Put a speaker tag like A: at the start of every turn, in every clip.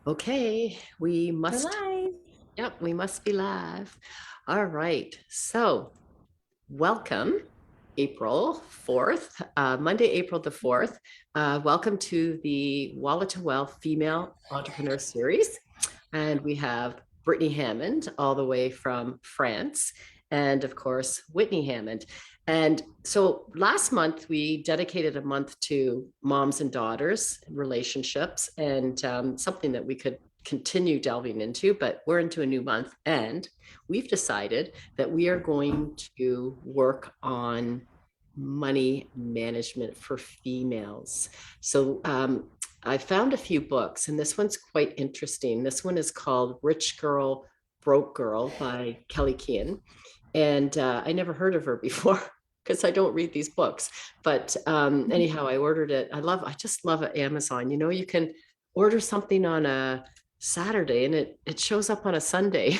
A: Okay, we
B: We're
A: must,
B: live.
A: yep, we must be live. All right. So, welcome, April 4th, Monday, April the 4th. Welcome to the Wallet to Wealth Female Entrepreneur Series. And we have Brittany Hammond, all the way from France, and of course, Whitney Hammond. And so last month, we dedicated a month to moms and daughters relationships and something that we could continue delving into, but we're into a new month. And we've decided that we are going to work on money management for females. So I found a few books, and this one's quite interesting. This one is called Rich Girl, Broke Girl by Kelly Kean. And I never heard of her before because I don't read these books. But anyhow, I ordered it. I just love Amazon. You know, you can order something on a Saturday and it shows up on a Sunday.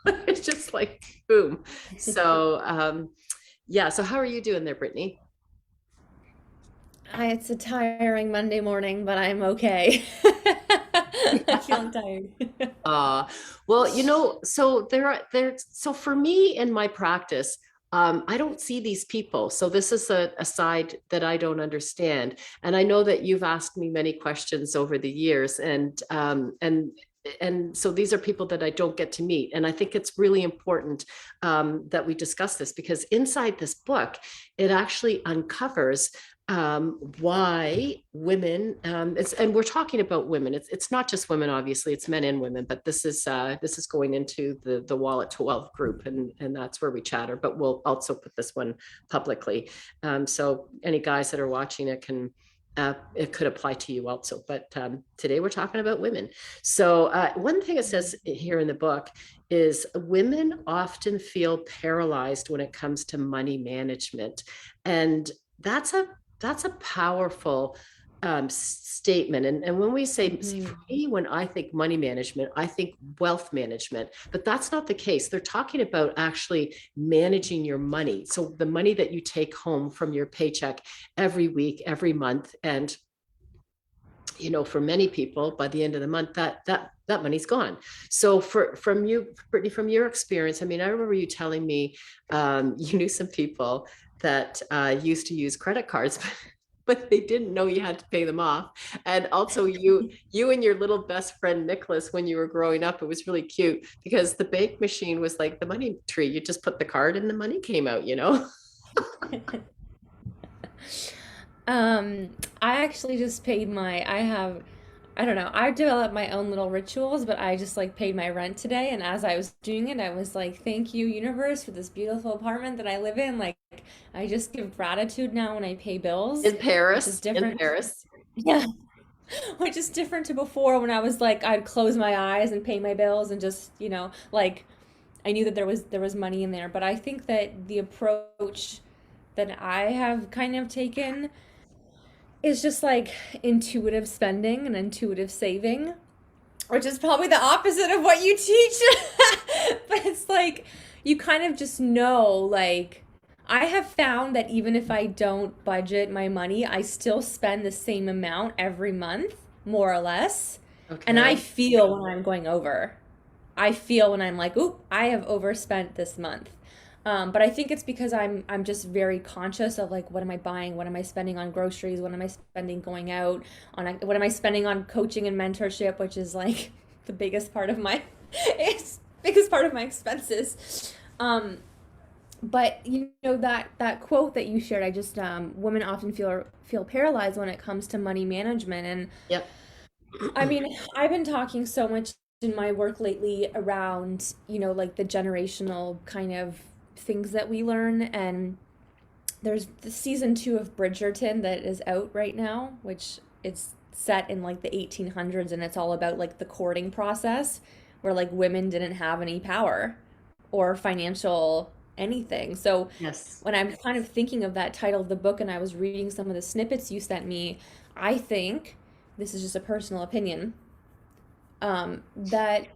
A: It's just like boom. So yeah. So how are you doing there, Brittany?
B: It's a tiring Monday morning, but I'm okay. I'm feeling tired.
A: Uh, well, so so for me in my practice, I don't see these people. So this is a side that I don't understand. And I know that you've asked me many questions over the years, and so these are people that I don't get to meet. And I think it's really important that we discuss this because inside this book, it actually uncovers why women and we're talking about women. It's not just women, obviously, it's men and women, but this is going into the Wallet to Wealth group, and that's where we chatter. But we'll also put this one publicly, so any guys that are watching it can. It could apply to you also, but today we're talking about women. So, one thing it says here in the book is women often feel paralyzed when it comes to money management. And that's a powerful statement. And when we say, see, for
B: Mhm.
A: me, when I think money management, I think wealth management, but that's not the case. They're talking about actually managing your money. So the money that you take home from your paycheck every week, every month. And for many people, by the end of the month, that money's gone. So from you, Brittany, from your experience, I mean, I remember you telling me you knew some people that used to use credit cards, but they didn't know you had to pay them off. And also, you and your little best friend Nicholas, when you were growing up, it was really cute because the bank machine was like the money tree. You just put the card and the money came out.
B: Um, I actually just paid I don't know, I've developed my own little rituals, but I just like paid my rent today. And as I was doing it, I was like, thank you, universe, for this beautiful apartment that I live in. Like, I just give gratitude now when I pay bills,
A: In
B: which is
A: Paris, in
B: different.
A: Paris.
B: Yeah. Which is different to before when I was like, I'd close my eyes and pay my bills and just, like I knew that there was money in there. But I think that the approach that I have kind of taken is just like intuitive spending and intuitive saving, which is probably the opposite of what you teach. But it's like you kind of just know, like, I have found that even if I don't budget my money, I still spend the same amount every month, more or less. And I
A: Okay.
B: feel when I'm going over. I feel when I'm like, oop, I have overspent this month. But I think it's because I'm just very conscious of like what am I buying, what am I spending on groceries, what am I spending going out on, what am I spending on coaching and mentorship, which is like the biggest part of my it's biggest part of my expenses. But that quote that you shared, I just women often feel paralyzed when it comes to money management. And
A: Yep.
B: I mean, I've been talking so much in my work lately around, like the generational kind of things that we learn. And there's the season 2 of Bridgerton that is out right now, which it's set in like the 1800s, and it's all about like the courting process where like women didn't have any power or financial anything. So
A: Yes.
B: when I'm kind of thinking of that title of the book and I was reading some of the snippets you sent me, I think this is just a personal opinion, that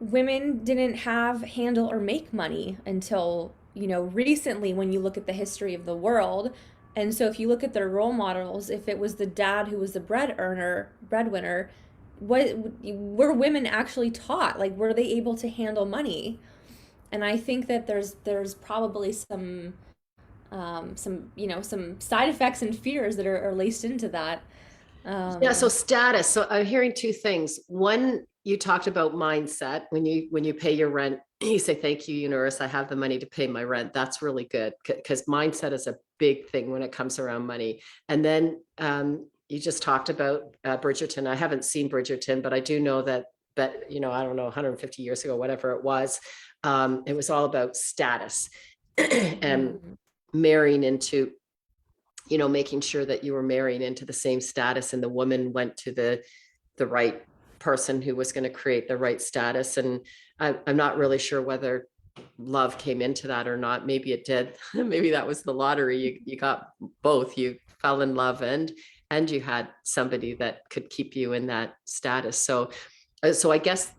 B: women didn't have, handle, or make money until, recently when you look at the history of the world. And so if you look at their role models, if it was the dad who was the breadwinner, what were women actually taught? Like, were they able to handle money? And I think that there's probably some some side effects and fears that are laced into that.
A: Yeah, so
B: Um,
A: status. So I'm hearing two things. One, you talked about mindset. When you pay your rent, you say, thank you, universe, I have the money to pay my rent. That's really good because mindset is a big thing when it comes around money. And then you just talked about Bridgerton. I haven't seen Bridgerton, but I do know that, I don't know, 150 years ago, whatever it was all about status and
B: mhm.
A: marrying into, making sure that you were marrying into the same status, and the woman went to the right person who was going to create the right status. And I'm not really sure whether love came into that or not. Maybe it did. Maybe that was the lottery. You got both. You fell in love and you had somebody that could keep you in that status. So I guess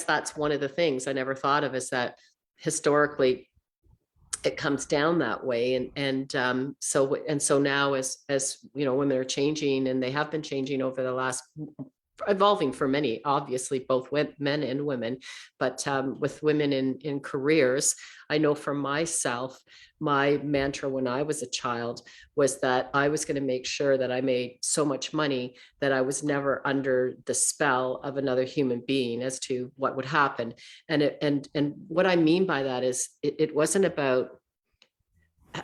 A: that's one of the things I never thought of, is that historically it comes down that way. And so now, as women are changing, and they have been changing over the last, evolving for many, obviously both men and women, but with women in careers. I know for myself, my mantra when I was a child was that I was going to make sure that I made so much money that I was never under the spell of another human being as to what would happen. And what I mean by that is, it wasn't about,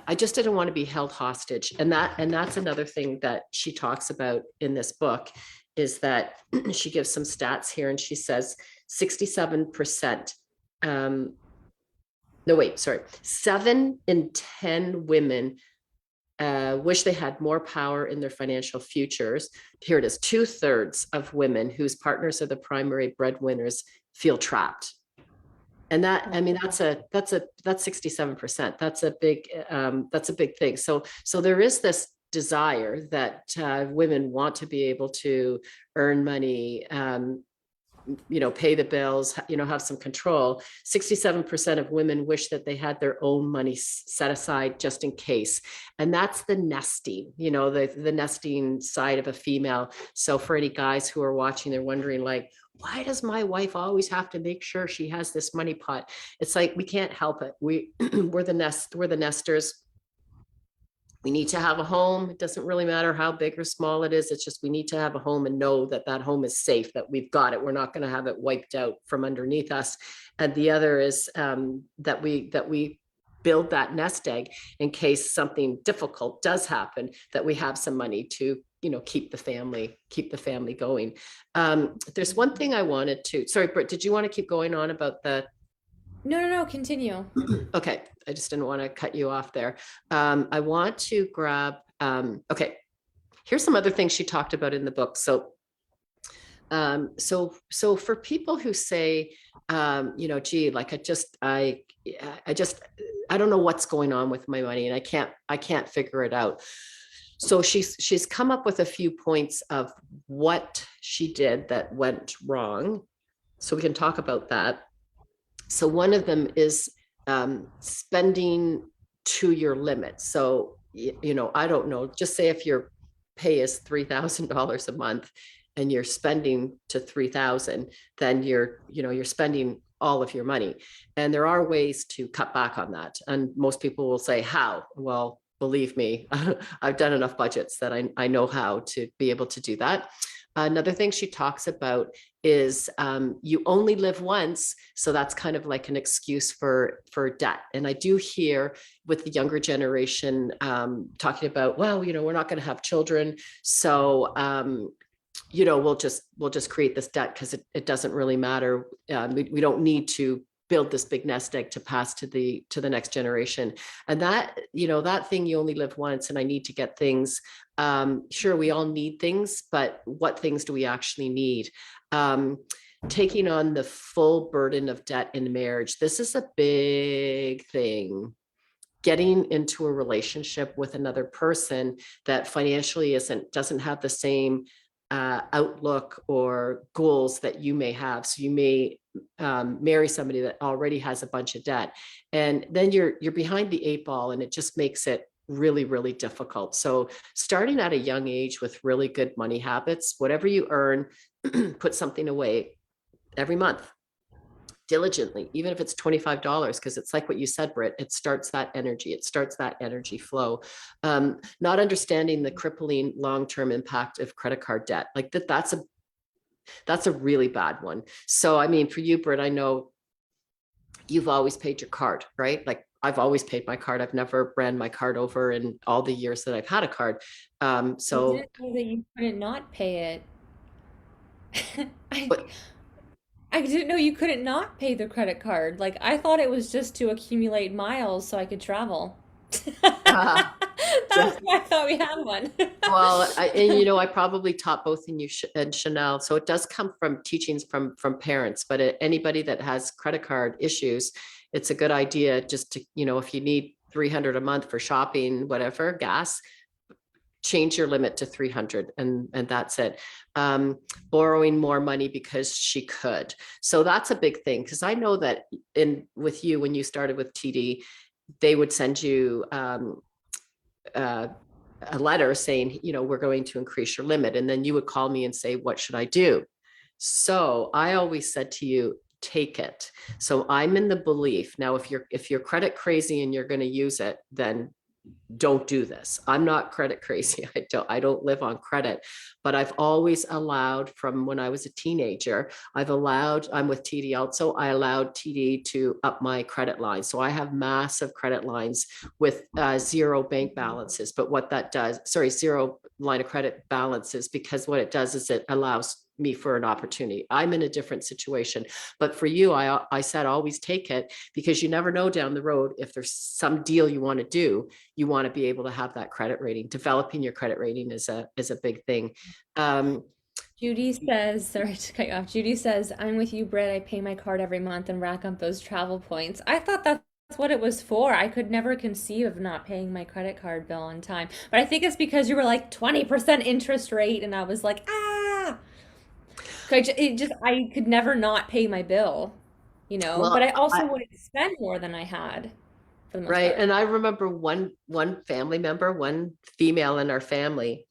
A: I just didn't want to be held hostage. And that's another thing that she talks about in this book, is that she gives some stats here, and she says 67%, no, wait, sorry, 7 in 10 women wish they had more power in their financial futures. Here it is: 2/3 of women whose partners are the primary breadwinners feel trapped. And that, I mean, that's 67%. That's a big thing. So there is this desire that women want to be able to earn money, pay the bills, have some control. 67% of women wish that they had their own money set aside just in case. And that's the nesting, the nesting side of a female. So for any guys who are watching, they're wondering, like, why does my wife always have to make sure she has this money pot? It's like, we can't help it. We're the nesters. We need to have a home. It doesn't really matter how big or small it is. It's just, we need to have a home and know that that home is safe, that we've got it. We're not going to have it wiped out from underneath us. And the other is that we build that nest egg in case something difficult does happen, that we have some money to keep the family going. There's one thing I wanted to, sorry, Britt, did you want to keep going on about the,
B: No, no, no. Continue.
A: okay, I just didn't want to cut you off there. I want to grab, okay, here's some other things she talked about in the book. So for people who say, gee, like, I don't know what's going on with my money, and I can't figure it out. So she's come up with a few points of what she did that went wrong. So we can talk about that. So one of them is spending to your limit. So, I don't know, just say if your pay is $3,000 a month and you're spending to 3,000, then you're spending all of your money. And there are ways to cut back on that. And most people will say, how? Well, believe me, I've done enough budgets that I know how to be able to do that. Another thing she talks about is you only live once. So that's kind of like an excuse for debt. And I do hear with the younger generation talking about, well, we're not going to have children. So, we'll just create this debt because it doesn't really matter. We don't need to build this big nest egg to pass to the next generation. And that thing, you only live once, and I need to get things. Sure, we all need things, but what things do we actually need? Taking on the full burden of debt in marriage. This is a big thing. Getting into a relationship with another person that financially doesn't have the same outlook or goals that you may have. So you may marry somebody that already has a bunch of debt, and then you're behind the 8 ball, and it just makes it really, really difficult. So starting at a young age with really good money habits, whatever you earn, put something away every month diligently, even if it's $25, because it's like what you said, Britt, it starts that energy, it starts that energy flow. Not understanding the crippling long-term impact of credit card debt, like that's a really bad one. So I mean, for you, Britt, I know you've always paid your card, right? Like I've always paid my card. I've never ran my card over in all the years that I've had a card.
B: I
A: So,
B: didn't know that you couldn't not pay it. I
A: but
B: I didn't know you couldn't not pay the credit card. Like, I thought it was just to accumulate miles so I could travel.
A: uh,
B: That's why I thought we had one.
A: well, and you know, I probably taught both in you and Chanel, so it does come from teachings from parents. But anybody that has credit card issues, it's a good idea just to, you know, if you need 300 a month for shopping, whatever, gas, change your limit to 300 and that's it. Borrowing more money because she could. So that's a big thing because I know that in with you when you started with TD, they would send you uh, a letter saying, you know, we're going to increase your limit. And then you would call me and say, what should I do? So I always said to you, take it. So I'm in the belief now, if you're credit crazy and you're going to use it, then don't do this. I'm not credit crazy. I don't live on credit, but I've always allowed from when I was a teenager, I'm with TD also, I allowed TD to up my credit line. So I have massive credit lines with zero bank balances. But what that does, sorry, zero line of credit balances, because what it does is it allows me for an opportunity. I'm in a different situation. But for you, I said always take it because you never know down the road if there's some deal you want to do, you want to be able to have that credit rating. Developing your credit rating is a big thing. Um,
B: Judy says, sorry to cut you off. Judy says, I'm with you, Britt. I pay my card every month and rack up those travel points. I thought that's what it was for. I could never conceive of not paying my credit card bill on time. But I think it's because you were like 20% interest rate, and I was like, ah. I could never not pay my bill, you know? But I
A: well,
B: also wouldn't spend more than I had for the most
A: right.
B: part.
A: And I remember one family member, one female in our family,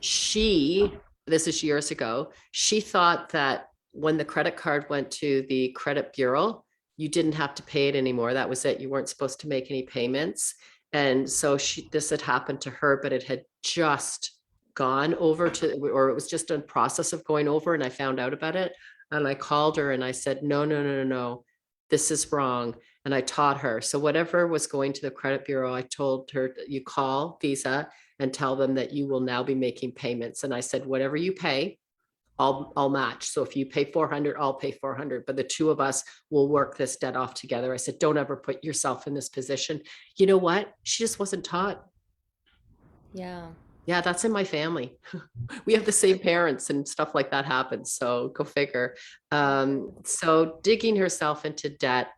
A: she, this is years ago, she thought that when the credit card went to the credit bureau, you didn't have to pay it anymore. That was it. You weren't supposed to make any payments. And so this had happened to her, but it had just gone over to, or it was just in process of going over. And I found out about it. And I called her and I said, no, no, no, no, no, this is wrong. And I taught her. So whatever was going to the credit bureau, I told her, you call Visa and tell them that you will now be making payments. And I said, whatever you pay, I'll match. So if you pay 400, I'll pay 400, but the two of us will work this debt off together. I said, don't ever put yourself in this position. You know what? She just wasn't taught.
B: Yeah.
A: Yeah, that's in my family. We have the same parents and stuff like that happens. So go figure. So digging herself into debt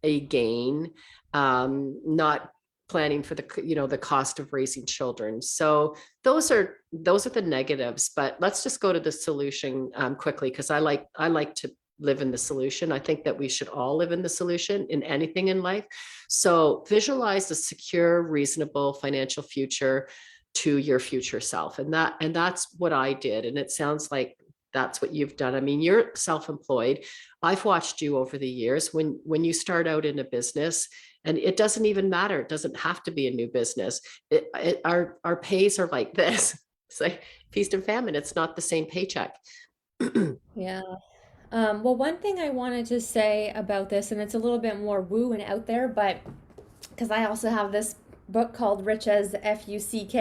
A: again, not planning for the, you know, the cost of raising children. So those are the negatives, but let's just go to the solution quickly because I like to live in the solution. I think that we should all live in the solution in anything in life. So visualize a secure, reasonable financial future to your future self. And that's what I did. And it sounds like that's what you've done. I mean, you're self-employed. I've watched you over the years when you start out in a business, and it doesn't even matter. It doesn't have to be a new business. Our pays are like this. It's like feast and famine. It's not the same paycheck.
B: Yeah. Well, one thing I wanted to say about this, and it's a little bit more woo and out there, but because I also have this book called Rich as Fuck,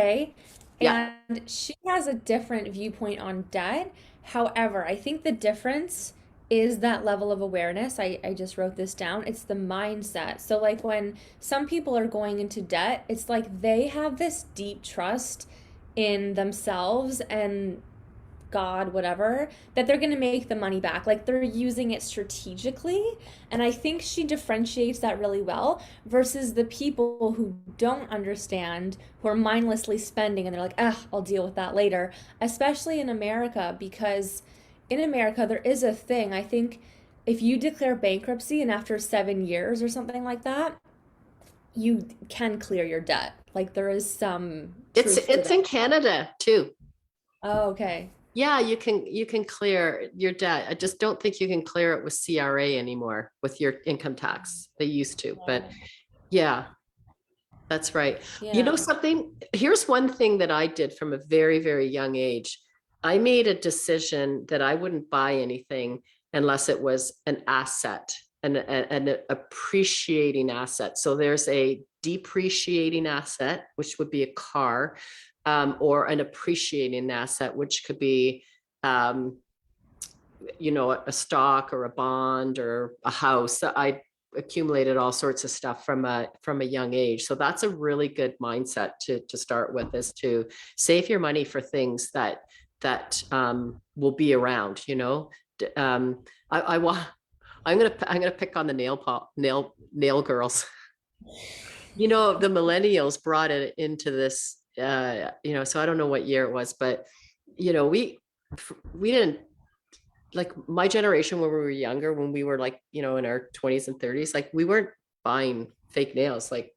A: Yeah.
B: and she has a different viewpoint on debt. However, I think the difference is that level of awareness. I just wrote this down. It's the mindset. So, like, when some people are going into debt, it's like they have this deep trust in themselves and God, whatever, that they're going to make the money back. Like they're using it strategically. And I think she differentiates that really well versus the people who don't understand, who are mindlessly spending and they're like, ah, I'll deal with that later, especially in America, because in America, there is a thing. I think if you declare bankruptcy and after 7 years or something like that, you can clear your debt. Like there is some
A: It's
B: truth to
A: it's
B: that.
A: in Canada too.
B: Oh, okay.
A: Yeah, you can clear your debt. I just don't think you can clear it with CRA anymore with your income tax. They used to, but
B: Yeah.
A: yeah, that's right. You
B: Yeah.
A: know something? Here's one thing that I did from a very, very young age. I made a decision that I wouldn't buy anything unless it was an asset and an appreciating asset. So there's a depreciating asset, which would be a car, or an appreciating asset, which could be, um, a stock or a bond or a house. I accumulated all sorts of stuff from a young age. So that's a really good mindset to start with, is to save your money for things that will be around. I want. I'm gonna pick on the nail girls. The millennials brought it into this. So I don't know what year it was, but we didn't, like, my generation when we were younger, when we were like, in our 20s and 30s, like we weren't buying fake nails. Like,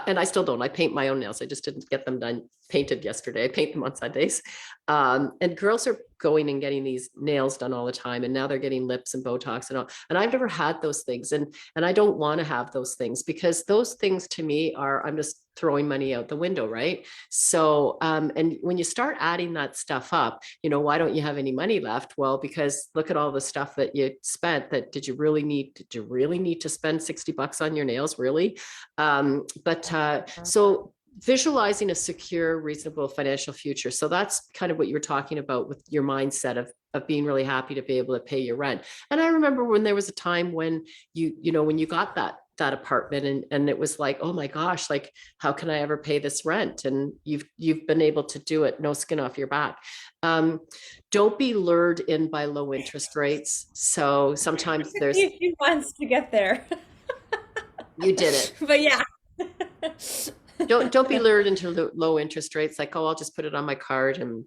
A: and I still don't. I paint my own nails. I just didn't get them done painted yesterday. I paint them on Sundays. And girls are going and getting these nails done all the time, and now they're getting lips and Botox and all. And I've never had those things, and I don't want to have those things, because those things to me are, I'm just throwing money out the window, right? So, and when you start adding that stuff up, why don't you have any money left? Well, because look at all the stuff that you spent. Did you really need to spend $60 on your nails? Really? So visualizing a secure, reasonable financial future. So that's kind of what you were talking about with your mindset of being really happy to be able to pay your rent. And I remember when there was a time when when you got that apartment, and it was like, oh my gosh, like, how can I ever pay this rent? And you've been able to do it, no skin off your back. Don't be lured in by low interest rates. So sometimes
B: Took me a few months to get there.
A: you did it.
B: But yeah.
A: Don't be lured into low interest rates. Like, oh, I'll just put it on my card, and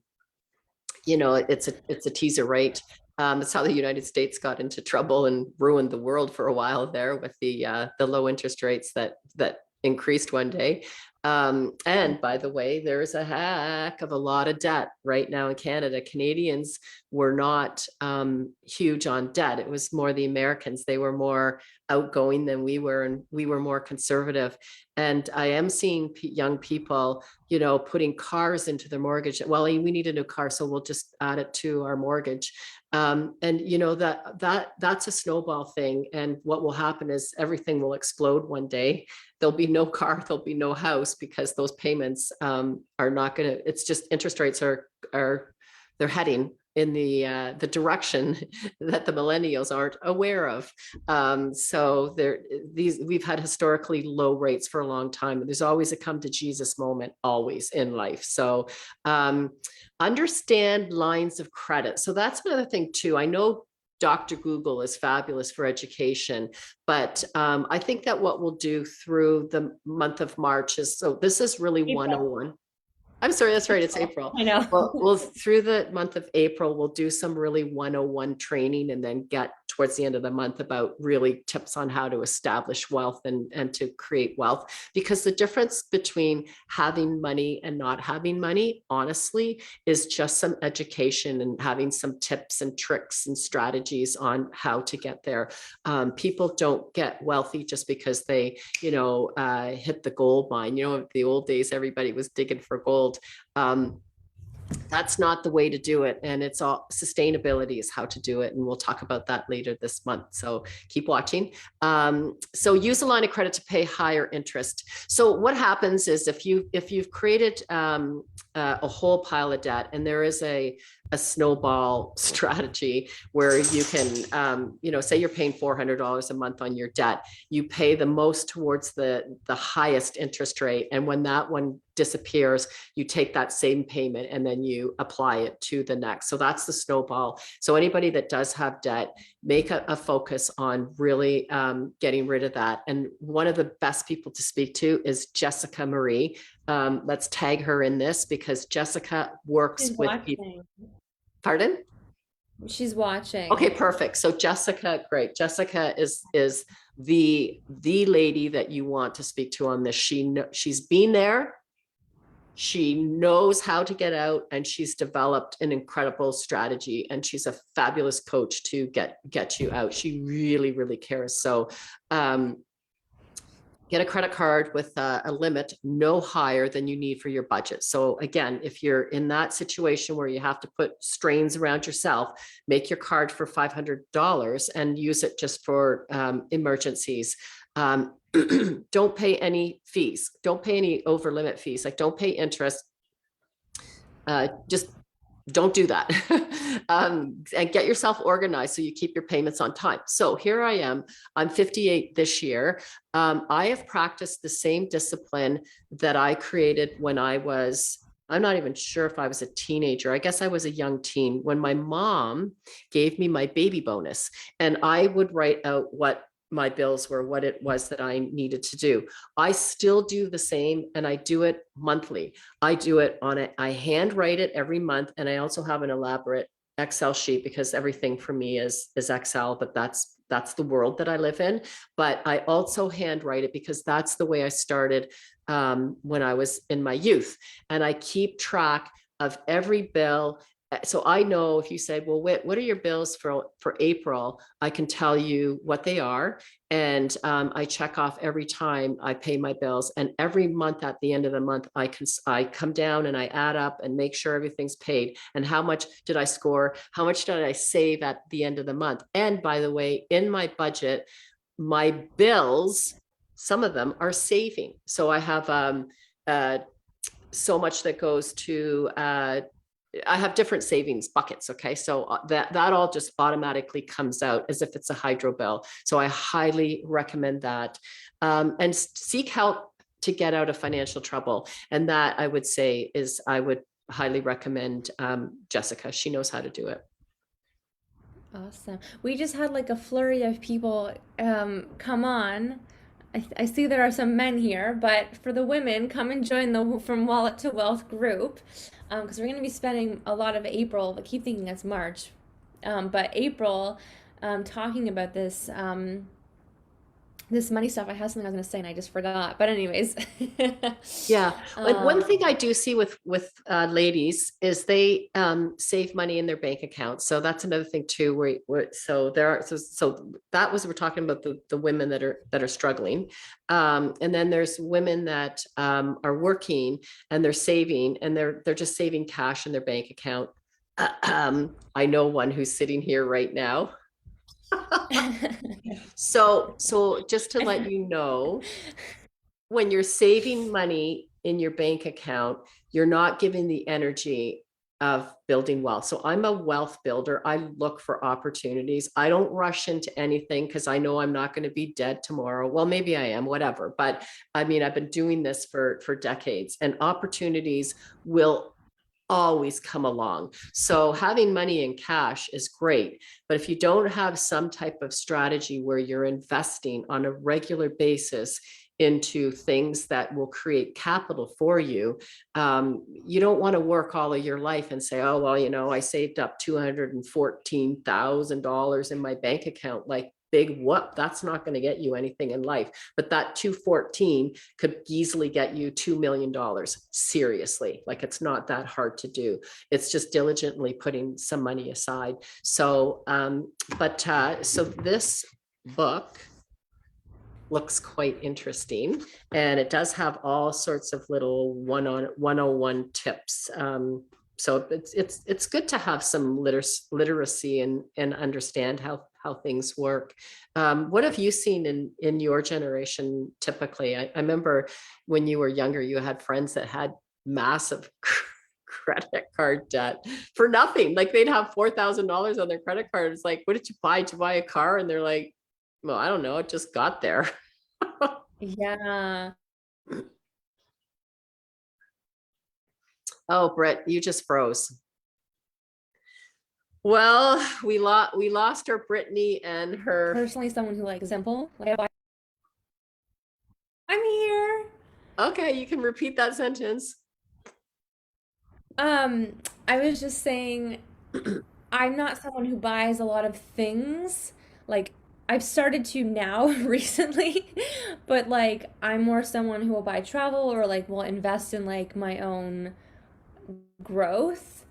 A: it's a teaser rate. It's how the United States got into trouble and ruined the world for a while there, with the low interest rates that increased one day. And by the way, there's a heck of a lot of debt right now in Canada. Canadians were not huge on debt. It was more the Americans. They were more outgoing than we were, and we were more conservative. And I am seeing young people, putting cars into their mortgage. Well, we need a new car, so we'll just add it to our mortgage. And that's a snowball thing. And what will happen is everything will explode one day. There'll be no car, there'll be no house, because those payments are not going to. It's just interest rates are they're heading in the direction that the millennials aren't aware of. So we've had historically low rates for a long time. There's always a come to Jesus moment, always in life. So understand lines of credit. So that's another thing too. I know Dr. Google is fabulous for education, but I think that what we'll do through the month of March is, so this is really
B: April.
A: 101. I'm sorry, that's right, it's April.
B: I know.
A: Well, through the month of April, we'll do some really 101 training, and then get towards the end of the month about really tips on how to establish wealth and to create wealth. Because the difference between having money and not having money, honestly, is just some education and having some tips and tricks and strategies on how to get there. People don't get wealthy just because they, hit the gold mine. The old days, everybody was digging for gold. That's not the way to do it. And it's all sustainability is how to do it. And we'll talk about that later this month. So keep watching. So use a line of credit to pay higher interest. So what happens is, if you've created a whole pile of debt, and there is a snowball strategy where you can, say you're paying $400 a month on your debt, you pay the most towards the highest interest rate. And when that one disappears, you take that same payment and then you apply it to the next. So that's the snowball. So anybody that does have debt, make a focus on really getting rid of that. And one of the best people to speak to is Jessica Marie. Let's tag her in this, because Jessica works
B: She's
A: with people.
B: watching.
A: Pardon?
B: She's
A: Okay,
B: watching.
A: perfect. So Jessica, great. Jessica is the lady that you want to speak to on this. She's been there. She knows how to get out, and she's developed an incredible strategy, and she's a fabulous coach to get you out. She really cares. So get a credit card with a limit no higher than you need for your budget. So again, if you're in that situation where you have to put strains around yourself, make your card for $500 and use it just for emergencies. Don't pay any fees. Don't pay any over limit fees. Like, don't pay interest. Just don't do that. And get yourself organized so you keep your payments on time. So here I am. I'm 58 this year. I have practiced the same discipline that I created when I'm not even sure if I was a teenager. I guess I was a young teen when my mom gave me my baby bonus, and I would write out what my bills were, what it was that I needed to do. I still do the same, and I do it monthly. I do it on it. I handwrite it every month. And I also have an elaborate Excel sheet because everything for me is Excel, but that's the world that I live in. But I also handwrite it because that's the way I started when I was in my youth. And I keep track of every bill. So I know if you say, well, what are your bills for April? I can tell you what they are. And I check off every time I pay my bills. And every month at the end of the month, I come down and I add up and make sure everything's paid. And how much did I score? How much did I save at the end of the month? And by the way, in my budget, my bills, some of them are saving. So I have so much that goes to I have different savings buckets. Okay. So that all just automatically comes out as if it's a hydro bill. So I highly recommend that. And seek help to get out of financial trouble. And that, I would say, is I would highly recommend Jessica. She knows how to do it.
B: Awesome. We just had like a flurry of people come on. I see there are some men here, but for the women, come and join the From Wallet to Wealth group because we're going to be spending a lot of April, but keep thinking it's March. But April, talking about this money stuff. I had something I was going to say and I just forgot. But anyways,
A: Yeah, like one
B: um,
A: thing I do see with ladies is they save money in their bank account. So that's another thing too. So there are so that was we're talking about the women that are struggling, and then there's women that are working and they're saving and they're just saving cash in their bank account. I know one who's sitting here right now. So just to let you know, when you're saving money in your bank account, you're not giving the energy of building wealth. So I'm a wealth builder. I look for opportunities. I don't rush into anything because I know I'm not going to be dead tomorrow. Well, maybe I am, whatever. But I mean, I've been doing this for decades, and opportunities will always come along. So having money in cash is great, but if you don't have some type of strategy where you're investing on a regular basis into things that will create capital for you, you don't want to work all of your life and say, oh, well, I saved up $214,000 in my bank account. Like, big whoop, that's not going to get you anything in life. But that 214 could easily get you $2 million. Seriously, like, it's not that hard to do. It's just diligently putting some money aside. So so this book looks quite interesting, and it does have all sorts of little 101 tips. So it's good to have some literacy and understand how things work. What have you seen in your generation typically? I remember when you were younger, you had friends that had massive credit card debt for nothing. Like, they'd have $4,000 on their credit card. It's like, what did you buy? Did you buy a car? And they're like, well, I don't know. It just got there.
B: yeah.
A: Oh, Britt, you just froze. Well, we lost our Brittany and her.
B: Personally, someone who like simple. Like I'm here.
A: Okay, you can repeat that sentence.
B: I was just saying I'm not someone who buys a lot of things. Like I've started to now recently, but like I'm more someone who will buy travel or like will invest in like my own growth.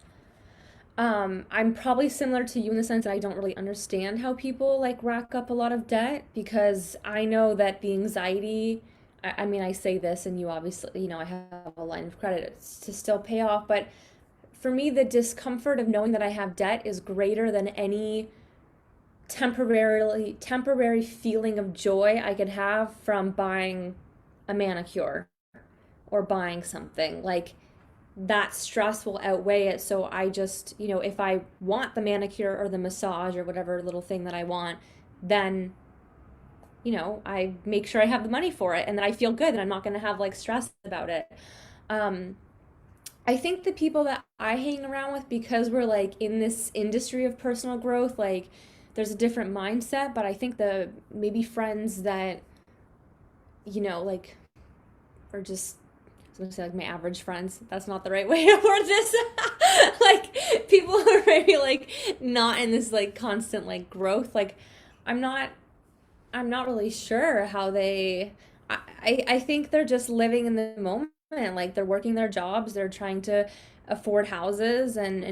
B: I'm probably similar to you in the sense that I don't really understand how people like rack up a lot of debt because I know that the anxiety, I mean, I say this and you obviously, I have a line of credit to still pay off, but for me, the discomfort of knowing that I have debt is greater than any temporary feeling of joy I could have from buying a manicure or buying something. Like that stress will outweigh it. So I just, if I want the manicure or the massage or whatever little thing that I want, then, I make sure I have the money for it and that I feel good and I'm not going to have like stress about it. Um, I think the people that I hang around with, because we're like in this industry of personal growth, like there's a different mindset, but I think the maybe friends that, like, are just I was gonna say like my average friends. That's not the right way to word this. Like people who are maybe like not in this like constant like growth. Like I'm not I'm not really sure how I think they're just living in the moment. Like they're working their jobs, they're trying to afford houses and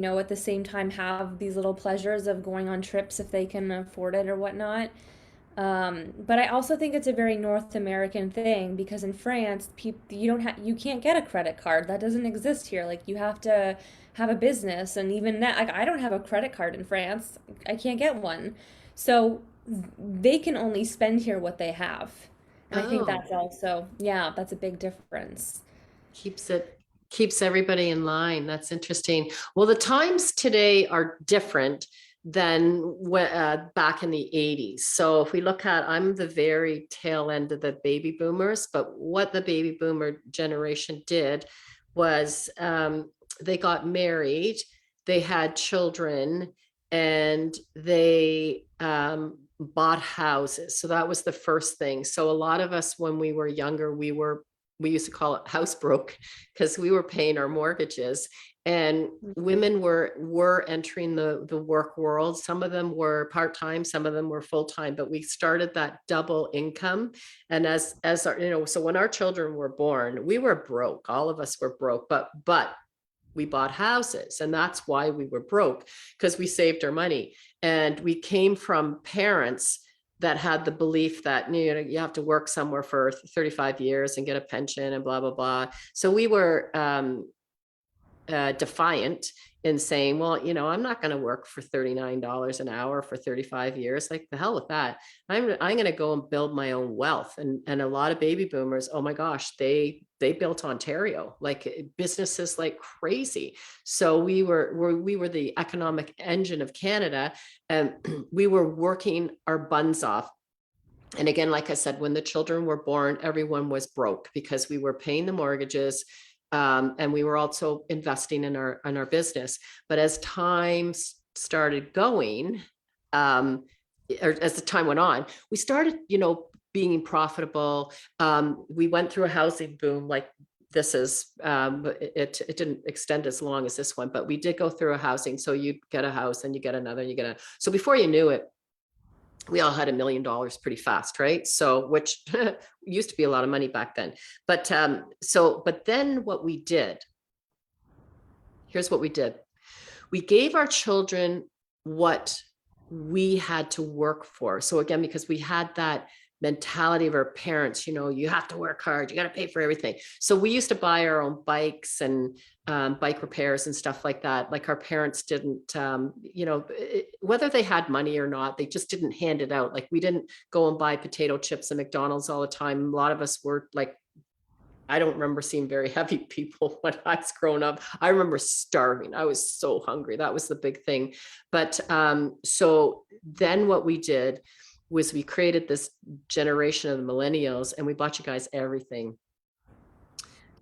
B: at the same time have these little pleasures of going on trips if they can afford it or whatnot. But I also think it's a very North American thing because in France, you can't get a credit card. That doesn't exist here. Like you have to have a business, and even that, like I don't have a credit card in France. I can't get one, so they can only spend here what they have, and I think
A: Oh,
B: that's also yeah, that's a big difference.
A: keeps it keeps everybody in line. That's interesting. Well, the times today are different than back in the 80s. So if we look at, I'm the very tail end of the baby boomers, but what the baby boomer generation did was they got married, they had children, and they bought houses. So that was the first thing. So a lot of us, when we were younger, we used to call it house broke because we were paying our mortgages, and women were entering the work world. Some of them were part-time, some of them were full-time, but we started that double income. And as our, so when our children were born, we were broke. All of us were broke, but we bought houses, and that's why we were broke, because we saved our money. And we came from parents that had the belief that you have to work somewhere for 35 years and get a pension and blah blah blah. So we were defiant in saying, well, I'm not going to work for $39 an hour for 35 years. Like the hell with that. I'm going to go and build my own wealth. And a lot of baby boomers, oh my gosh, they built Ontario, like businesses like crazy. So we were the economic engine of Canada, and we were working our buns off. And again, like I said, when the children were born, everyone was broke because we were paying the mortgages, and we were also investing in our business. But as time started going, or as the time went on, we started, being profitable. We went through a housing boom like this is, it didn't extend as long as this one, but we did go through a housing. So you get a house and you get another, so before you knew it, we all had $1 million pretty fast, right? So, which used to be a lot of money back then. But but then what we did, here's what we did. We gave our children what we had to work for. So again, because we had that mentality of our parents, you have to work hard, you got to pay for everything. So we used to buy our own bikes and bike repairs and stuff like that. Like our parents didn't, whether they had money or not, they just didn't hand it out. Like we didn't go and buy potato chips at McDonald's all the time. A lot of us were like, I don't remember seeing very heavy people when I was growing up. I remember starving. I was so hungry. That was the big thing. But so then what we did was we created this generation of the millennials, and we bought you guys everything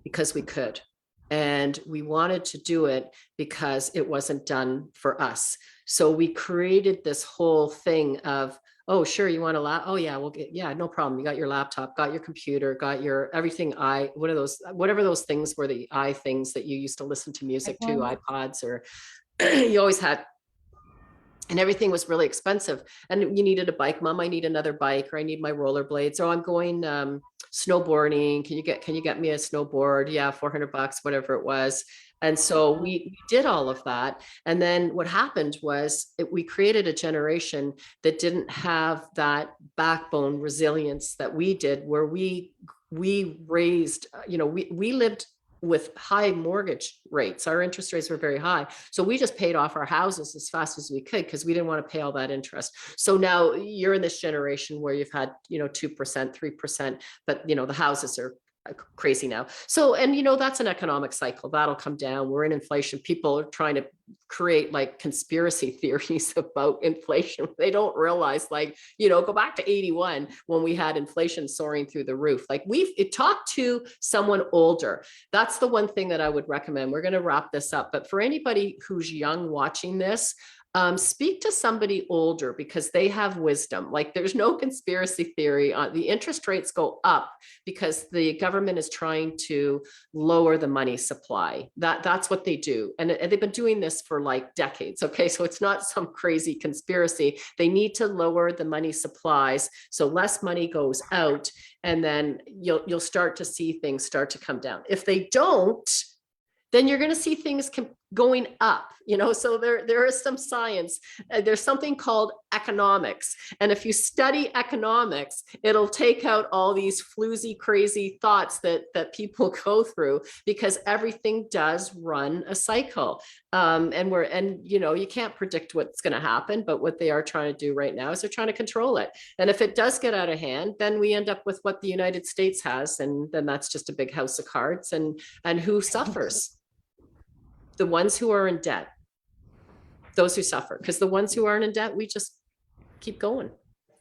A: because we could. And we wanted to do it because it wasn't done for us. So we created this whole thing of, oh, sure, you want a lap? Oh yeah, we'll get, yeah, no problem. You got your laptop, got your computer, got your everything. What are those, whatever those things were, the things that you used to listen to music to,
B: iPhones.
A: iPods, or you always had and everything was really expensive. And you needed a bike. Mom, I need another bike, or I need my rollerblades. Oh, I'm going snowboarding. Can you get me a snowboard? Yeah, $400, whatever it was. And so we did all of that. And then what happened was we created a generation that didn't have that backbone resilience that we did, where we raised, we lived with high mortgage rates. Our interest rates were very high. So we just paid off our houses as fast as we could because we didn't want to pay all that interest. So now you're in this generation where you've had, 2%, 3%, but the houses are crazy now. So, and that's an economic cycle that'll come down. We're in inflation. People are trying to create like conspiracy theories about inflation. They don't realize, like, go back to 81 when we had inflation soaring through the roof. Like, talk to someone older. That's the one thing that I would recommend. We're going to wrap this up, but for anybody who's young watching this, speak to somebody older, because they have wisdom. Like, there's no conspiracy theory on the interest rates go up because the government is trying to lower the money supply. That's what they do. And they've been doing this for like decades. Okay. So it's not some crazy conspiracy. They need to lower the money supplies so less money goes out. And then you'll start to see things start to come down. If they don't, then you're going to see things going up, so there is some science. There's something called economics. And if you study economics, it'll take out all these floozy, crazy thoughts that people go through, because everything does run a cycle. And you can't predict what's going to happen, but what they are trying to do right now is they're trying to control it. And if it does get out of hand, then we end up with what the United States has. And then that's just a big house of cards. And who suffers? The ones who are in debt, those who suffer, because the ones who aren't in debt, we just keep going.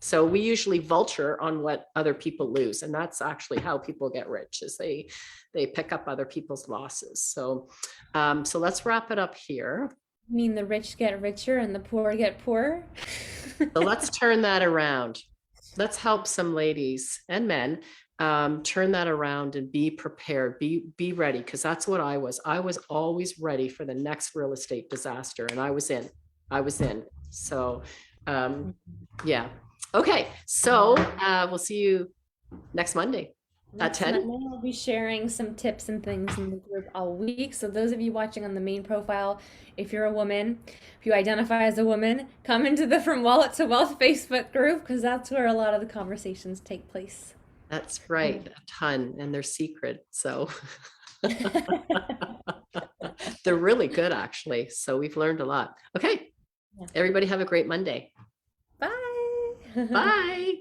A: So we usually vulture on what other people lose. And that's actually how people get rich, is they pick up other people's losses. So let's wrap it up here.
B: You mean the rich get richer and the poor get poorer?
A: So let's turn that around. Let's help some ladies and men turn that around and be prepared, be ready, because that's what I was always ready for the next real estate disaster, and I was in. So yeah, okay, so we'll see you next Monday at 10.
B: I'll be sharing some tips and things in the group all week. So those of you watching on the main profile, if you're a woman, if you identify as a woman, come into the From Wallet to Wealth Facebook group, because that's where a lot of the conversations take place.
A: That's right, a ton, and they're secret, so they're really good, actually. So we've learned a lot. Okay, everybody have a great Monday.
B: Bye.
A: Bye.